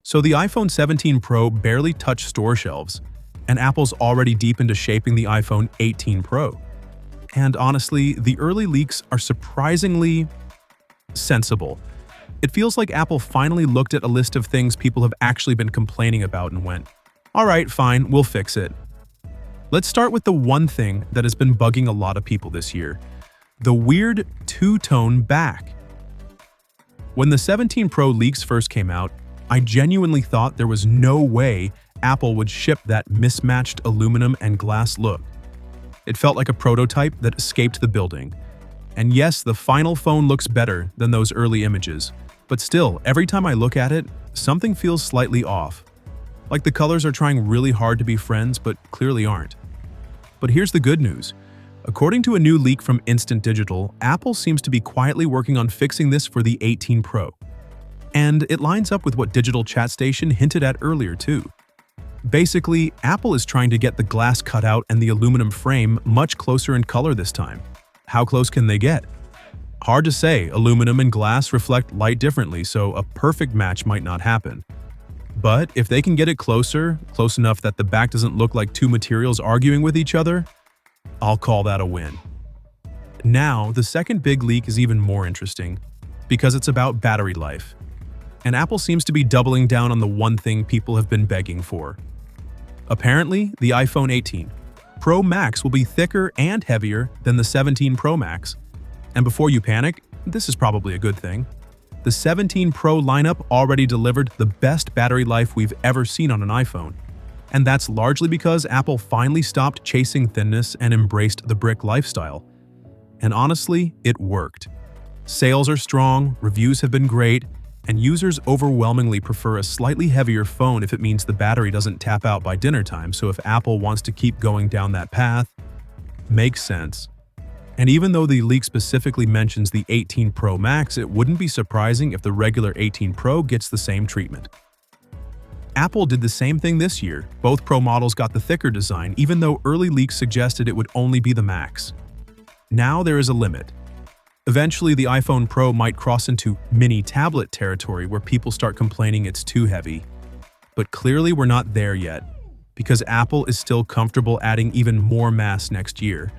So the iPhone 17 Pro barely touched store shelves, and Apple's already deep into shaping the iPhone 18 Pro. And honestly, the early leaks are surprisingly sensible. It feels like Apple finally looked at a list of things people have actually been complaining about and went, "All right, fine, we'll fix it." Let's start with the one thing that has been bugging a lot of people this year: the weird two-tone back. When the 17 Pro leaks first came out, I genuinely thought there was no way Apple would ship that mismatched aluminum and glass look. It felt like a prototype that escaped the building. And yes, the final phone looks better than those early images, but still, every time I look at it, something feels slightly off. Like the colors are trying really hard to be friends, but clearly aren't. But here's the good news. According to a new leak from Instant Digital, Apple seems to be quietly working on fixing this for the 18 Pro. And it lines up with what Digital Chat Station hinted at earlier too. Basically, Apple is trying to get the glass cutout and the aluminum frame much closer in color this time. How close can they get? Hard to say. Aluminum and glass reflect light differently, so a perfect match might not happen. But if they can get it close enough that the back doesn't look like two materials arguing with each other, I'll call that a win. Now, the second big leak is even more interesting, because it's about battery life. And Apple seems to be doubling down on the one thing people have been begging for. Apparently, the iPhone 18 Pro Max will be thicker and heavier than the 17 Pro Max. And before you panic, this is probably a good thing. The 17 Pro lineup already delivered the best battery life we've ever seen on an iPhone. And that's largely because Apple finally stopped chasing thinness and embraced the brick lifestyle. And honestly, it worked. Sales are strong, reviews have been great, and users overwhelmingly prefer a slightly heavier phone if it means the battery doesn't tap out by dinner time. So if Apple wants to keep going down that path, makes sense. And even though the leak specifically mentions the 18 Pro Max, it wouldn't be surprising if the regular 18 Pro gets the same treatment. Apple did the same thing this year. Both Pro models got the thicker design, even though early leaks suggested it would only be the Max. Now there is a limit. Eventually, the iPhone Pro might cross into mini tablet territory where people start complaining it's too heavy. But clearly we're not there yet, because Apple is still comfortable adding even more mass next year.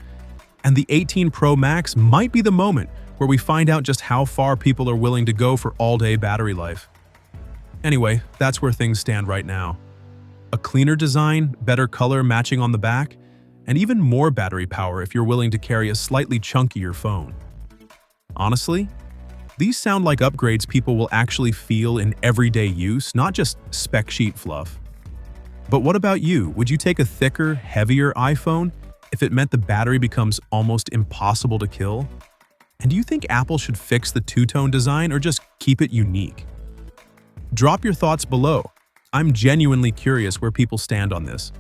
And the 18 Pro Max might be the moment where we find out just how far people are willing to go for all-day battery life. Anyway, that's where things stand right now. A cleaner design, better color matching on the back, and even more battery power if you're willing to carry a slightly chunkier phone. Honestly, these sound like upgrades people will actually feel in everyday use, not just spec sheet fluff. But what about you? Would you take a thicker, heavier iPhone if it meant the battery becomes almost impossible to kill? And do you think Apple should fix the two-tone design or just keep it unique? Drop your thoughts below. I'm genuinely curious where people stand on this.